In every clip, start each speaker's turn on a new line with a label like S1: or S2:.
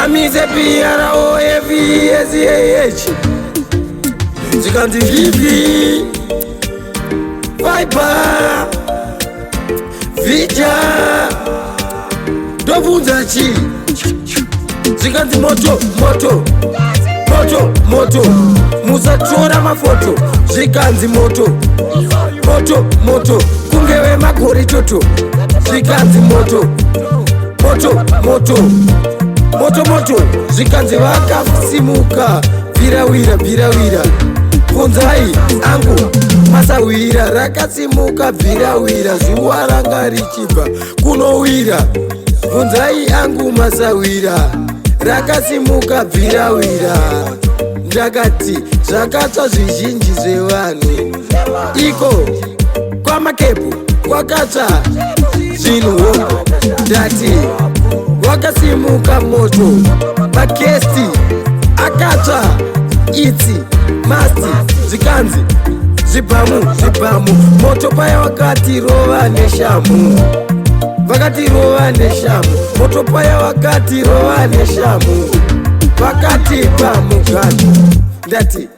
S1: Mamize PROFESH zikanzi vipi Viper Vija ndobvunza chi zikanzi moto musatora mafoto zvikanzi moto kunge wemakore toto zvikanzi moto zvikanzi vakasimuka bhirawira kunzai angu masawira rakasimuka bhirawira zuva ranga richibva kunowira kunzai angu masawira rakasimuka bhirawira ndakati zvakatsva zvizhinji zvevanhu iko kwamakepu kwakatsva zvinhu hongu ndati wakasimuka moto makesti akatsva itsi masti zvikanzi zvibhamu moto paya wakati rova neshamu moto paya wakati rova neshamu vakati pamugani ndati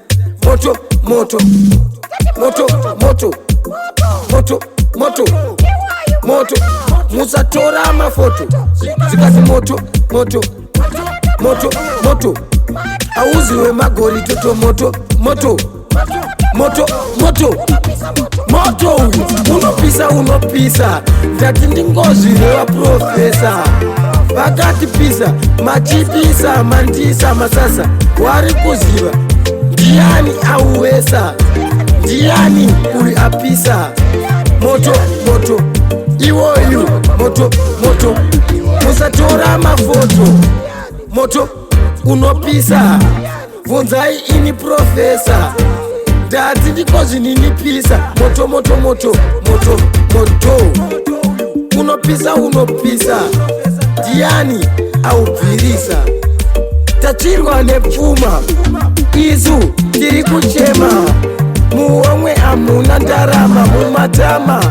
S1: moto musatora mafoto zikazi moto auziwe magori toto moto unopisa ndati ndingozvireva Profesah vakati pisa machipisa mandisa masasa wari kuziva ndiani auwesa ndiani uri apisa moto iwoyu moto musatora mafoto moto unopisa bvunzai ini Profesah ndati ndikozvininipisa moto unopisa ndiani aubvirisa tatsvirwa nepfuma isu tiri kuchema muhomwe hamuna ndarama mumatama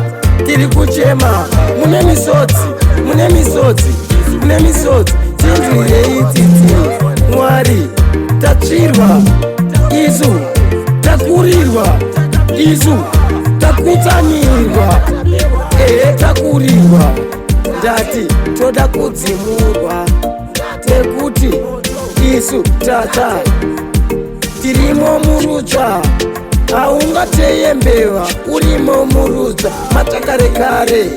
S1: tiri kuchema mune misodzi tinzwirei tsitsi mwari tatsvirwa isu takurirwa isu takutsanirwa takurirwa ndati toda kudzimurwa tekuti isu tata tirimo murutsva haungateyembeva urimo murutsva matsvakarekare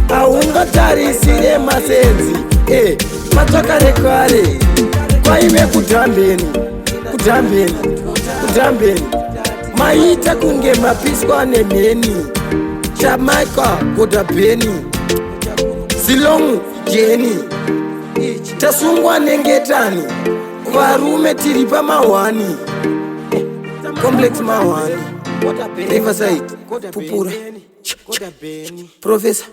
S1: haungatarisire masenzi matsvakarekare kwaive kudhambeni maita kunge mapiswa nemheni Jamaica godabheni zilongu jeni tasungwa nengetani varume tiri pamahwani complex mahwani Riverside Pupura Profesah